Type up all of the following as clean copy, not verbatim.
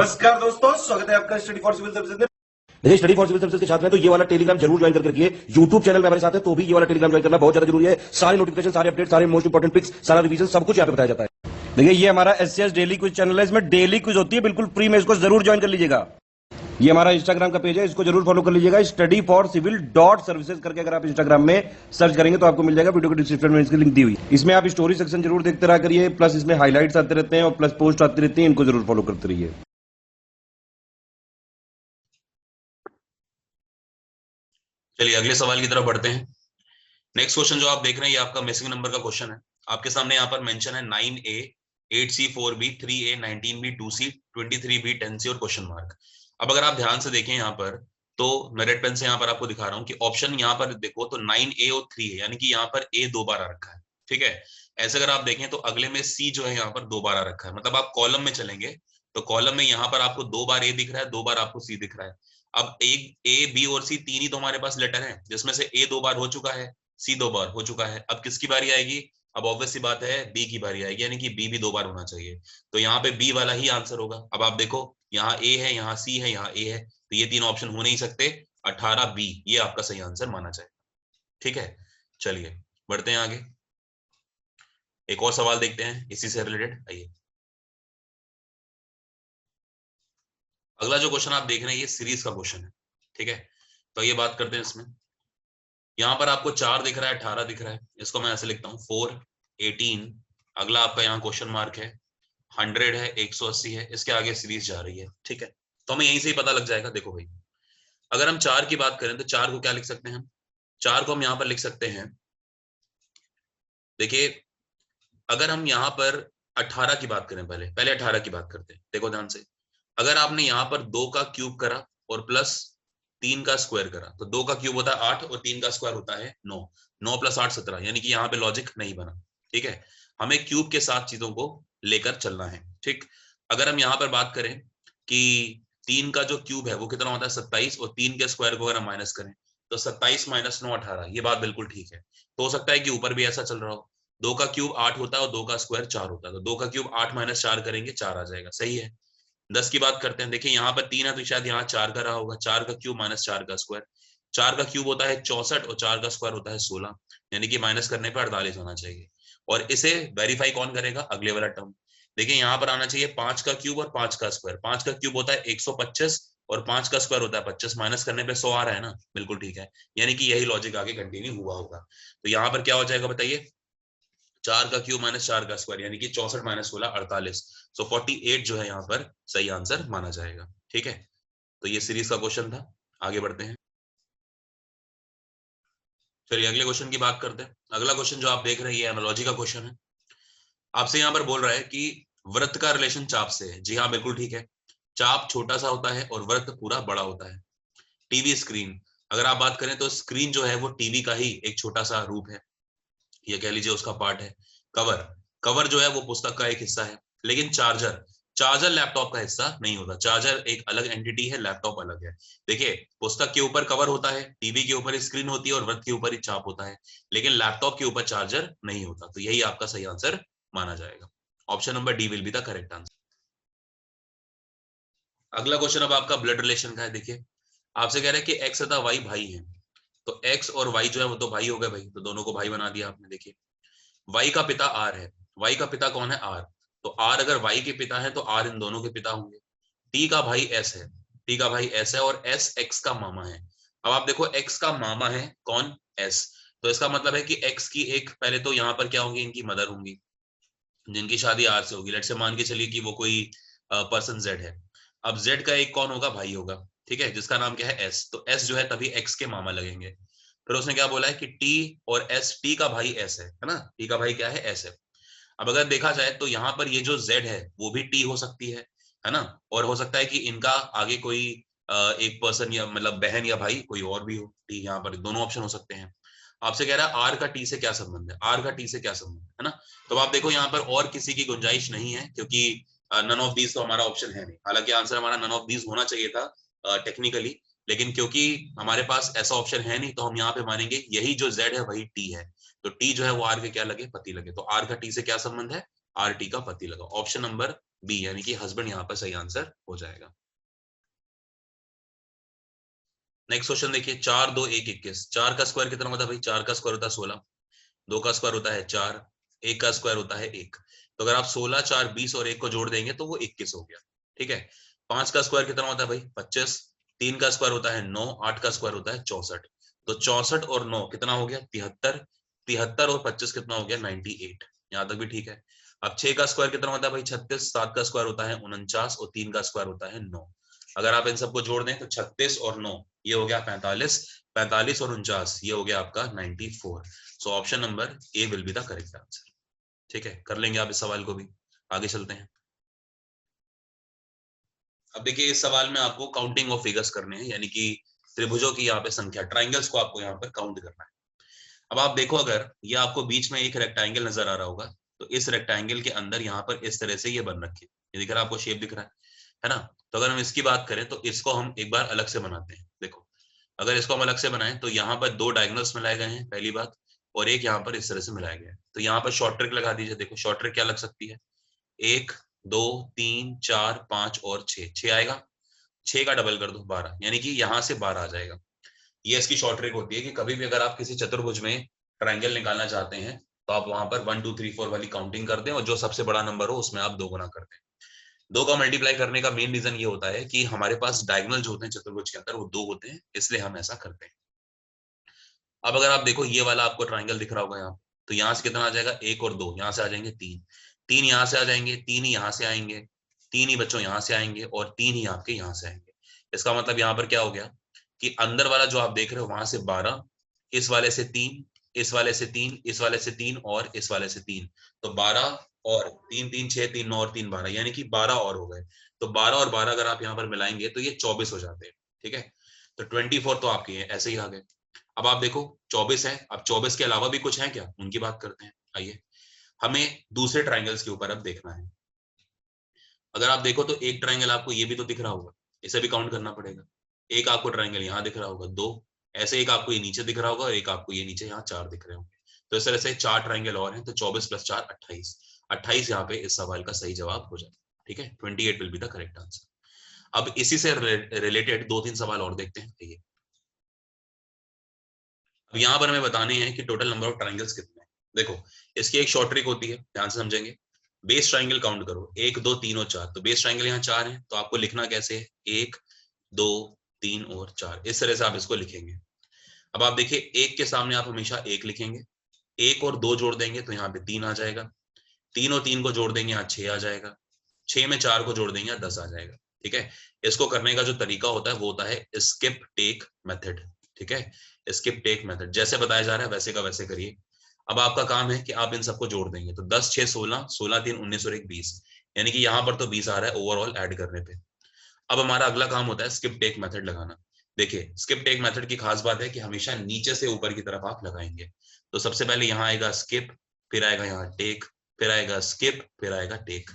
नमस्कार दोस्तों, स्वागत है आपका स्टडी फॉर सिविल सर्विसेज में। देखिए, स्टडी फॉर सिविल सर्विसेज के छात्र हैं तो ये वाला टेलीग्राम जरूर ज्वाइन करके रखिए। यूट्यूब चैनल में हमारे साथ है तो भी ये वाला टेलीग्राम ज्वाइन करना बहुत ज्यादा जरूरी है। सारे नोटिफिकेशन, सारे अपडेट, सारे मोस्ट इंपोर्टेंट पिक्स, सारा रिवीजन सब कुछ यहाँ पे बताया जाता है। देखिए, ये हमारा एससीएस डेली क्विज चैनल है, इसमें डेली क्विज होती है, बिल्कुल फ्री में, इसको जरूर ज्वाइन कर लीजिएगा। ये हमारा इंस्टाग्राम का पेज है, इसको जरूर फॉलो कर लीजिएगा। Study for civil dot services करके अगर आप इंस्टाग्राम में सर्च करेंगे तो आपको मिल जाएगा। वीडियो के डिस्क्रिप्शन में इसकी लिंक दी हुई। इसमें आप स्टोरी सेक्शन जरूर देखते रहा करिए, प्लस इसमें हाईलाइट्स आते रहते हैं और प्लस पोस्ट आती रहती है, इनको जरूर फॉलो करते रहिए। चलिए अगले सवाल की तरफ बढ़ते हैं। नेक्स्ट क्वेश्चन जो आप देख रहे हैं ये आपका मिसिंग नंबर का क्वेश्चन है। आपके सामने यहाँ पर मेंशन है 9A 8C 4B 3A 19B 2C 23B 10C और क्वेश्चन मार्क। अब अगर आप ध्यान से देखें यहाँ पर तो मैं रेड पेन से यहाँ पर आपको दिखा रहा हूँ कि ऑप्शन यहाँ पर देखो तो 9A और 3A, यानी कि यहाँ पर A 2 बार आ रखा है। ठीक है, ऐसे अगर आप देखें तो अगले में C जो है यहाँ पर 2 बार आ रखा है। मतलब आप कॉलम में चलेंगे तो कॉलम में यहाँ पर आपको 2 बार A दिख रहा है, 2 बार आपको C दिख रहा है। अब एक A, B और C तीन ही तो हमारे पास लेटर हैं, जिसमें से A 2 बार हो चुका है, C 2 बार हो चुका है। अब किसकी बारी आएगी? अब ऑब्वियस सी बात है B की बारी आएगी, यानी कि B भी 2 बार होना चाहिए। तो यहाँ पे B वाला ही आंसर होगा। अब आप देखो यहाँ A है, यहाँ C है, यहाँ A है, तो ये तीन ऑप्शन हो नहीं सकते। 18B ये आपका सही आंसर माना जाएगा। ठीक है, चलिए बढ़ते हैं आगे। एक और सवाल देखते हैं इसी से रिलेटेड। आइए, अगला जो क्वेश्चन आप देख रहे हैं ये सीरीज का क्वेश्चन है। ठीक है, तो ये बात करते हैं इसमें। यहाँ पर आपको 4 दिख रहा है, 18 दिख रहा है, इसको मैं ऐसे लिखता हूँ 4 18। अगला आपका यहाँ क्वेश्चन मार्क है, 100 है, 180 है, इसके आगे सीरीज जा रही है। ठीक है, तो हमें यहीं से ही पता लग जाएगा। देखो भाई, अगर हम 4 की बात करें तो 4 को क्या लिख सकते हैं हम? 4 को हम यहाँ पर लिख सकते हैं, देखिए अगर हम यहाँ पर 18 की बात करें, पहले 18 की बात करते हैं। देखो ध्यान से, अगर आपने यहाँ पर 2 का क्यूब करा और प्लस 3 का स्क्वायर करा तो 2 का क्यूब होता है 8 और 3 का स्क्वायर होता है 9। 9 + 8 17, यानी कि यहाँ पे लॉजिक नहीं बना। ठीक है, हमें क्यूब के साथ चीजों को लेकर चलना है। ठीक, अगर हम यहाँ पर बात करें कि 3 का जो क्यूब है वो कितना होता है 27, और 3 के स्क्वायर को अगर हम माइनस करें तो 27 - 9 18। ये बात बिल्कुल ठीक है। तो हो सकता है कि ऊपर भी ऐसा चल रहा हो। 2 का क्यूब 8 होता है और 2 का स्क्वायर 4 होता है, तो 2 का क्यूब 8 - 4 करेंगे 4 आ जाएगा। सही है। 10 की बात करते हैं, देखिए यहाँ पर 3 है तो शायद यहाँ 4 का रहा होगा। 4 का क्यूब - 4 का स्क्वायर, 4 का क्यूब होता है 64 और 4 का स्क्वायर होता है 16, यानी कि माइनस करने पर 48 होना चाहिए। और इसे वेरीफाई कौन करेगा? अगले वाला टर्म। देखिए यहाँ पर आना चाहिए 5 का क्यूब और 5 का स्क्वायर। 5 का क्यूब होता है 125 और 5 का स्क्वायर होता है 25, माइनस करने पे 100 आ रहा है ना, बिल्कुल ठीक है। यानी कि यही लॉजिक आगे कंटिन्यू हुआ होगा। तो यहाँ पर क्या हो जाएगा बताइए? 4 का क्यूब - 4 का स्क्वायर, यानी कि 64 - 16 48। सो 48 जो है यहाँ पर सही आंसर माना जाएगा। ठीक है, तो ये सीरीज का क्वेश्चन था। आगे बढ़ते हैं, चलिए अगले क्वेश्चन की बात करते हैं। अगला क्वेश्चन जो आप देख रहे हैं ये एनालॉजी का क्वेश्चन है। आपसे यहाँ पर बोल रहा है कि वृत्त का रिलेशन चाप से है। जी हाँ, बिल्कुल ठीक है। चाप छोटा सा होता है और वृत्त पूरा बड़ा होता है। टीवी स्क्रीन, अगर आप बात करें तो स्क्रीन जो है वो टीवी का ही एक छोटा सा रूप है, ये कह लीजिए उसका पार्ट है। कवर, कवर जो है वो पुस्तक का एक हिस्सा है। लेकिन चार्जर, चार्जर लैपटॉप का हिस्सा नहीं होता। चार्जर एक अलग एंटिटी है, लैपटॉप अलग है। देखिए, पुस्तक के ऊपर कवर होता है, टीवी के ऊपर स्क्रीन होती है और वृत्त के ऊपर ही चाप होता है, लेकिन लैपटॉप के ऊपर चार्जर नहीं होता। तो यही आपका सही आंसर माना जाएगा। Option number D will be the correct answer. अगला क्वेश्चन अब आपका ब्लड रिलेशन का है। देखिए, आपसे कह रहे हैं कि एक्स तथा वाई भाई हैं, तो एक्स और वाई जो है वो तो भाई हो गए भाई, तो दोनों को भाई बना दिया आपने। देखिए, वाई का पिता आर है। वाई का पिता कौन है? आर। तो आर अगर वाई के पिता है तो आर इन दोनों के पिता होंगे। टी का भाई एस है, टी का भाई एस है और एस एक्स का मामा है। अब आप देखो, एक्स का मामा है कौन? एस। तो इसका मतलब है कि एक्स की एक, पहले तो यहाँ पर क्या होंगी, इनकी मदर होंगी जिनकी शादी आर से होगी। लेट से मान के चलिए कि वो कोई पर्सन जेड है। अब जेड का एक कौन होगा? भाई होगा। ठीक है, जिसका नाम क्या है? एस। तो एस जो है तभी एक्स के मामा लगेंगे। फिर उसने क्या बोला है कि टी और एस, टी का भाई एस है ना, टी का भाई क्या है? एस है। अब अगर देखा जाए तो यहाँ पर ये जो जेड है वो भी टी हो सकती है ना, और हो सकता है कि इनका आगे कोई एक पर्सन या मतलब बहन या भाई कोई और भी हो टी। यहाँ पर दोनों ऑप्शन हो सकते हैं। आपसे कह रहा है आर का टी से क्या संबंध है? आर का टी से क्या संबंध है ना? तो आप देखो यहाँ पर और किसी की गुंजाइश नहीं है, क्योंकि नन ऑफ दीज तो हमारा ऑप्शन है नहीं। हालांकि आंसर हमारा नन ऑफ दीज होना चाहिए था टेक्निकली, लेकिन क्योंकि हमारे पास ऐसा ऑप्शन है नहीं तो हम यहाँ पे मानेंगे यही जो जेड है वही टी है। तो टी जो है वो आर के क्या लगे? पति लगे। तो आर का टी से क्या संबंध है? RT का पति लगाओ। ऑप्शन नंबर बी यानी कि हस्बैंड यहाँ पर सही आंसर हो जाएगा। नेक्स्ट क्वेश्चन देखिए, 4 2 1 21। 4 का स्क्वायर कितना होता है भाई? 4 का स्क्वायर होता है 16, 2 का स्क्वायर होता है 4, 1 का स्क्वायर होता है 1। तो अगर आप 16 4 20 और 1 को जोड़ देंगे तो वो 21 हो गया। ठीक है। 5 का स्क्वायर कितना होता है भाई? 25। 3 का स्क्वायर होता है 9, 8 का स्क्वायर होता है 64। तो 64 और 9 कितना हो गया? 73। 73 और 25 कितना हो गया? 98। यहाँ तक भी ठीक है। अब 6 का स्क्वायर कितना होता है भाई? 36। 7 का स्क्वायर होता है 49 और 3 का स्क्वायर होता है 9। अगर आप इन सबको जोड़ दें तो 36 और 9 ये हो गया 45, 45 और 49 ये हो गया आपका 94। So option number A will be the correct answer. ठीक है, कर लेंगे आप इस सवाल को भी। आगे चलते हैं। अब देखिए इस सवाल में आपको काउंटिंग ऑफ फिगर्स करने हैं, यानी कि त्रिभुजों की यहाँ पे संख्या, ट्राइंगल्स को आपको यहाँ पर काउंट करना है। अब आप देखो, अगर ये आपको बीच में एक रेक्टेंगल नजर आ रहा होगा, तो इस रेक्टेंगल के अंदर यहाँ पर इस तरह से ये बन रखे, ये दिख रहा है आपको, शेप दिख रहा है ना? तो अगर हम इसकी बात करें तो इसको हम एक बार अलग से बनाते हैं। देखो, अगर इसको हम अलग से बनाएं तो यहाँ पर 2 डायगोनल्स मिलाए गए हैं पहली बात, और एक यहाँ पर इस तरह से मिलाया गया है। तो यहाँ पर शॉर्ट ट्रिक लगा दीजिए। देखो शॉर्ट ट्रिक क्या लग सकती है? 1 2 3 4 5 और 6, 6 आएगा। 6 का डबल कर दो 12, यानी कि यहाँ से 12 आ जाएगा। ये इसकी शॉर्ट ट्रिक होती है कि कभी भी अगर आप किसी चतुर्भुज में ट्रायंगल निकालना चाहते हैं तो आप वहां पर 1 2 3 4 वाली काउंटिंग कर दें, और जो सबसे बड़ा नंबर हो उसमें आप 2 गुना कर दें। 2 का मल्टीप्लाई करने का मेन रीजन ये होता है कि हमारे पास डायगोनल जो होते हैं चतुर्भुज के अंदर वो 2 होते हैं, इसलिए हम ऐसा करते हैं। अब अगर आप देखो ये वाला आपको ट्राइंगल दिख रहा होगा यहाँ, तो यहाँ से कितना आ जाएगा? 1 और 2, यहाँ से आ जाएंगे 3, 3 यहाँ से आ जाएंगे, 3 ही यहाँ से आएंगे, 3 ही बच्चों यहाँ से आएंगे, और 3 ही आपके यहाँ से आएंगे। इसका मतलब यहाँ पर क्या हो गया कि अंदर वाला जो आप देख रहे हो वहां से 12, इस वाले से 3, इस वाले से 3, इस वाले से 3 और इस वाले से 3, तो 12 और 3 3 6, 3 9 और 3 12, यानी कि 12 और हो गए। तो 12 और 12 अगर आप यहाँ पर मिलाएंगे तो ये 24 हो जाते हैं। ठीक है, तो 24 तो आपके ऐसे ही आ गए। अब आप देखो 24 है, अब 24 के अलावा भी कुछ है क्या, उनकी बात करते हैं। आइए, हमें दूसरे ट्राइंगल्स के ऊपर अब देखना है। अगर आप देखो तो एक ट्राइंगल आपको ये भी तो दिख रहा होगा, इसे भी काउंट करना पड़ेगा। एक आपको ट्राइंगल यहाँ दिख रहा होगा 2, ऐसे एक आपको ये नीचे दिख रहा होगा, और एक आपको ये नीचे यहाँ 4 दिख रहे होंगे। तो इस तरह से 4 ट्राइंगल और हैं, तो 24 + 4 28, 28 यहाँ पे इस सवाल का सही जवाब हो जाएगा। ठीक है, 28 will be the correct answer. अब इसी से रिलेटेड 2-3 सवाल और देखते हैं। आइए, अब यहाँ पर हमें बताने हैं कि टोटल नंबर ऑफ ट्राइंगल्स कितने हैं। देखो इसकी एक शॉर्ट ट्रिक होती है, ध्यान से समझेंगे। बेस ट्राइंगल काउंट करो, 1 2 3 और 4। तो बेस ट्राइंगल यहाँ 4 है, तो आपको लिखना कैसे है? 1 2 3 और 4, इस तरह से आप इसको लिखेंगे। अब आप देखिए 1 के सामने आप हमेशा 1 लिखेंगे, 1 और 2 जोड़ देंगे तो यहाँ पे 3 आ जाएगा, 3 और 3 को जोड़ देंगे यहाँ 6 आ जाएगा, 6 में 4 को जोड़ देंगे यहाँ 10 आ जाएगा। ठीक है, इसको करने का जो तरीका होता है वो होता है स्किप टेक मेथड। ठीक है, स्किप टेक मेथड, जैसे बताया जा रहा है वैसे का वैसे करिए। अब आपका काम है कि आप इन सबको जोड़ देंगे, तो 10 6 16, 16 3 19 और 1 20, यानी कि यहाँ पर तो 20 आ रहा है ओवरऑल ऐड करने पे। अब हमारा अगला काम होता है स्किप टेक मेथड लगाना। देखिए स्किप टेक मेथड की खास बात है कि हमेशा नीचे से ऊपर की तरफ आप लगाएंगे। तो सबसे पहले यहाँ आएगा स्किप, फिर आएगा यहाँ टेक, फिर आएगा स्किप, फिर आएगा टेक।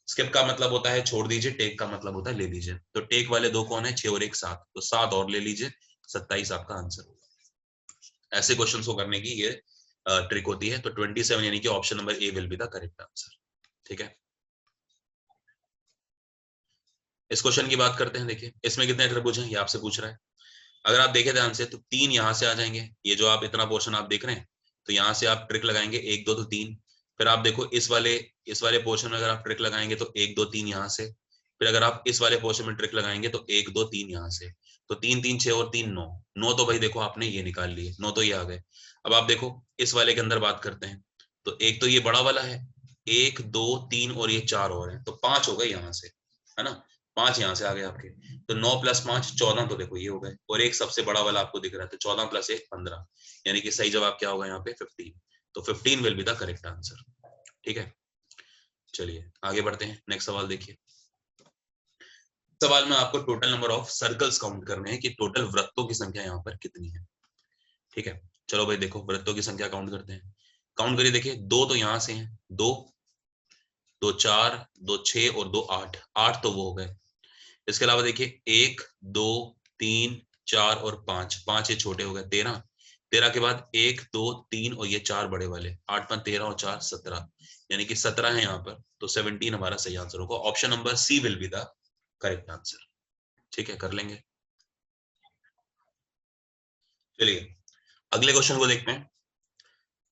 स्किप का मतलब होता है छोड़ दीजिए, टेक का मतलब होता है ले लीजिए। तो टेक वाले 2 कौन है? 6 और 1 7, तो 7 और ले लीजिए, 27 आपका आंसर होगा। ऐसे क्वेश्चन को करने की ये ट्रिक होती है। तो 27 यानी कि option number A will be the correct answer. ठीक है, इस क्वेश्चन की बात करते हैं। देखिए इसमें कितने त्रिभुज हैं ये आपसे पूछ रहा है। अगर आप देखें ध्यान से तो 3 यहाँ से आ जाएंगे, ये जो आप इतना पोर्शन आप देख रहे हैं, तो यहाँ से आप ट्रिक लगाएंगे 1 2 तो 3। फिर आप देखो इस वाले पोर्शन में अगर आप ट्रिक लगाएंगे तो 1 2 3 यहाँ से। फिर अगर आप इस वाले पोर्शन में ट्रिक लगाएंगे तो 1 2 3 यहाँ से। तो 3 3 6 और 3 9, 9 तो भाई देखो आपने ये निकाल लिए, 9 तो ये आ गए। अब आप देखो इस वाले के अंदर बात करते हैं, तो एक तो ये बड़ा वाला है, 1 2 3 और ये 4 और है, तो 5 हो गए यहाँ से, है ना? 5 यहाँ से आ गए आपके। तो 9 + 5 14, तो देखो ये हो गए, और एक सबसे बड़ा वाला आपको दिख रहा है, तो 14 + 1 15, यानी कि सही जवाब क्या होगा यहाँ पे? 15। तो 15 will be the correct answer. ठीक है, चलिए आगे बढ़ते हैं। नेक्स्ट सवाल देखिए। सवाल में आपको total number of circles count करने हैं कि टोटल वृत्तों की संख्या यहाँ पर कितनी है। ठीक है, चलो भाई देखो वृत्तों की संख्या काउंट करते हैं। काउंट करिए, देखिए 2 तो यहाँ से हैं, 2 2 4 2 6 और 2 8, 8 तो वो हो गए। इसके अलावा देखिए 1 2 3 4 और 5, 5 ये छोटे हो गए, 13, 13 के बाद 1 2 3 और ये 4 बड़े वाले, 8 5 13 और 4 17, यानी कि 17 है यहाँ पर, तो 17 हमारा सही आंसर होगा। Option number C will be the correct answer. ठीक है, कर लेंगे। चलिए अगले क्वेश्चन को देखते हैं।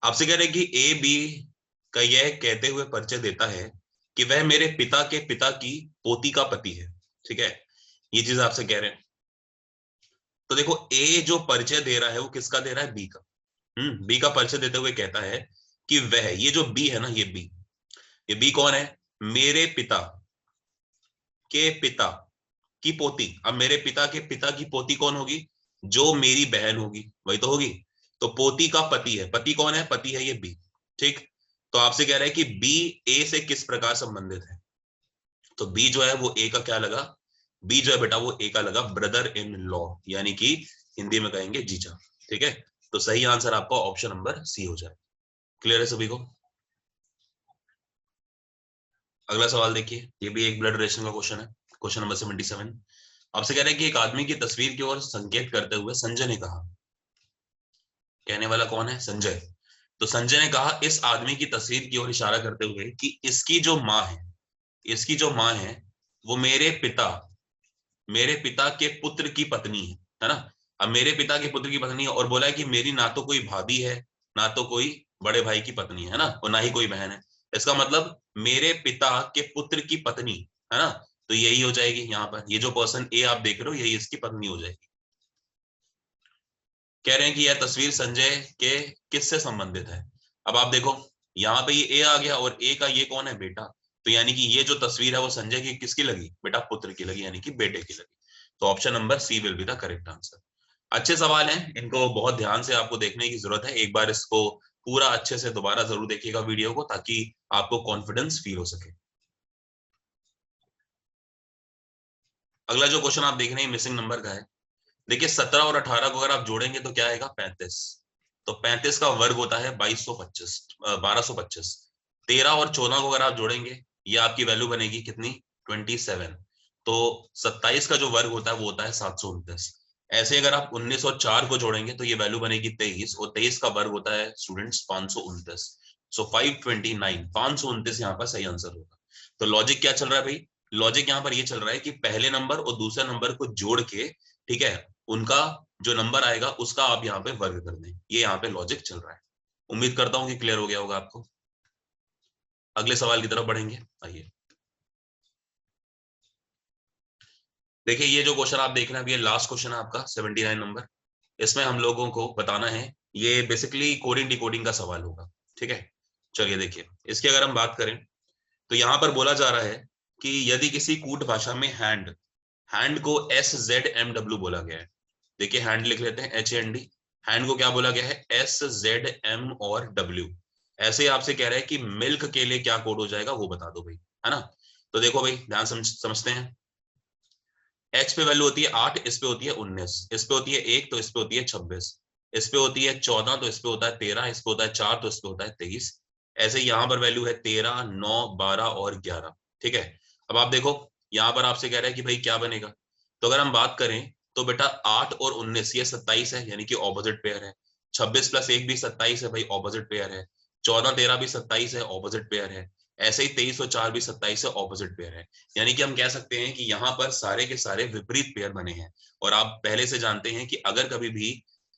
आपसे कह रहे हैं कि ए बी का यह कहते हुए परिचय देता है कि वह मेरे पिता के पिता की पोती का पति है। ठीक है, ये चीज आपसे कह रहे हैं। तो देखो ए जो परिचय दे रहा है वो किसका दे रहा है, बी का। बी का परिचय देते हुए कहता है कि वह, ये जो बी है ना, ये बी कौन है, मेरे पिता के पिता की पोती। अब मेरे पिता के पिता की पोती कौन होगी, जो मेरी बहन होगी, वही तो होगी। तो पोती का पति है, पति कौन है, पति है ये बी। ठीक, तो आपसे कह रहा है कि बी ए से किस प्रकार संबंधित है। तो बी जो है वो ए का क्या लगा, बी जो है बेटा वो ए का लगा ब्रदर इन लॉ, यानी कि हिंदी में कहेंगे जीजा। ठीक है, तो सही आंसर आपका ऑप्शन नंबर सी हो जाए। क्लियर है सभी को। अगला सवाल देखिए, ये भी एक ब्लड रिलेशन का क्वेश्चन है, क्वेश्चन नंबर 77। आपसे कह रहे हैं कि एक आदमी की तस्वीर की ओर संकेत करते हुए संजय ने कहा, कहने वाला कौन है, संजय। तो संजय ने कहा इस आदमी की तस्वीर की ओर इशारा करते हुए कि इसकी जो माँ है वो मेरे पिता के पुत्र की पत्नी है ना। अब मेरे पिता के पुत्र की पत्नी है, और बोला है कि मेरी ना तो कोई भाभी है, ना तो कोई बड़े भाई की पत्नी है ना, और ना ही कोई बहन है। इसका मतलब मेरे पिता के पुत्र की पत्नी है ना, तो यही हो जाएगी यहाँ पर। ये जो पर्सन ए आप देख रहे हो यही इसकी पत्नी हो जाएगी। कह रहे हैं कि यह तस्वीर संजय के किससे संबंधित है। अब आप देखो यहाँ पे ये ए आ गया, और ए का ये कौन है, बेटा। तो यानी कि ये जो तस्वीर है वो संजय की किसकी लगी, बेटा पुत्र की लगी, यानी कि बेटे की लगी। तो option number C will be the correct answer. अच्छे सवाल हैं, इनको बहुत ध्यान से आपको देखने की जरूरत है। एक बार इसको पूरा अच्छे से दोबारा जरूर देखिएगा वीडियो को, ताकि आपको कॉन्फिडेंस फील हो सके। अगला जो क्वेश्चन आप देख रहे हैं मिसिंग नंबर का है। देखिए 17 और 18 को अगर आप जोड़ेंगे तो क्या आएगा, 35। तो 35 का वर्ग होता है 1225। 13 और 14 को अगर आप जोड़ेंगे, ये आपकी वैल्यू बनेगी कितनी, 27। तो 27 का जो वर्ग होता है वो होता है 729। ऐसे अगर आप 19 और 4 को जोड़ेंगे तो ये वैल्यू बनेगी 23, और 23 का वर्ग होता है स्टूडेंट्स 529। सो 529, 529 यहाँ पर सही आंसर होगा। तो लॉजिक क्या चल रहा है भाई, लॉजिक यहाँ पर ये चल रहा है कि पहले नंबर और दूसरे नंबर को जोड़ के, ठीक है, उनका जो नंबर आएगा उसका आप यहाँ पे वर्ग कर दें। ये यहाँ पे लॉजिक चल रहा है। उम्मीद करता हूं कि क्लियर हो गया होगा आपको। अगले सवाल की तरफ बढ़ेंगे, आइए। देखिए ये जो क्वेश्चन आप देख रहे हैं, ये लास्ट क्वेश्चन है आपका 79 नंबर। इसमें हम लोगों को बताना है, ये बेसिकली कोडिंग डिकोडिंग का सवाल होगा। ठीक है, चलिए देखिए इसकी अगर हम बात करें तो यहाँ पर बोला जा रहा है कि यदि किसी कूट भाषा में हैंड को SZMW बोला गया है। देखिए हैंड लिख लेते हैं HAND, हैंड को क्या बोला गया है, SZM और W। ऐसे आपसे कह रहा है कि मिल्क के लिए क्या कोड हो जाएगा वो बता दो भाई, है ना। तो देखो भाई ध्यान समझते हैं। H पे वैल्यू होती है 8, इस पे होती है 19, इस पे होती है 1 तो इस पे होती है 26, इस पे होती है 14 तो इस पे होता है 13, इस पे होता है 4 तो इस पे होता है 23। ऐसे यहाँ पर वैल्यू है 13, 9, 12 और 11। ठीक है, अब आप देखो यहाँ पर आपसे कह रहा है कि भाई क्या बनेगा। तो अगर हम बात करें तो बेटा 8 और 19 ये 27 है, यानी कि ऑपोजिट पेयर है। 26 + 1 भी 27 है भाई, ऑपोजिट पेयर है। 14 13 भी 27 है, ऑपोजिट पेयर है। ऐसे ही 23 और 4 भी 27 है, ऑपोजिट पेयर है। यानी कि हम कह सकते हैं कि यहाँ पर सारे के सारे विपरीत पेयर बने हैं। और आप पहले से जानते हैं कि अगर कभी भी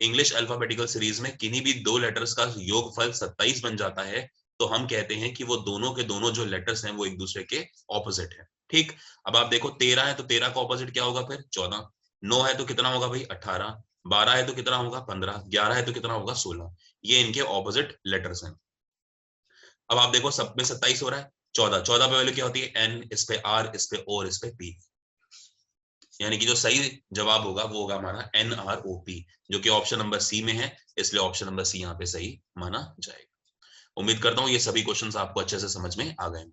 इंग्लिश अल्फाबेटिकल सीरीज में किन्हीं भी दो लेटर्स का योगफल 27 बन जाता है तो हम कहते हैं कि वो दोनों के दोनों जो लेटर्स हैं वो एक दूसरे के ऑपोजिट है। ठीक, अब आप देखो 13 है तो 13 का ऑपोजिट क्या होगा फिर 14, 9 है तो कितना होगा भाई 18, 12 है तो कितना होगा 15, 11 है तो कितना होगा 16। ये इनके ऑपोजिट लेटर्स हैं। अब आप देखो सब में 27 हो रहा है, 14 पे वैल्यू क्या होती है N, इस पे R, इस पे O, इस पे P। यानी कि जो सही जवाब होगा वो होगा हमारा NROP, जो कि ऑप्शन नंबर सी में है, इसलिए ऑप्शन नंबर सी यहाँ पे सही माना जाएगा। उम्मीद करता हूँ ये सभी क्वेश्चंस आपको अच्छे से समझ में आ गए।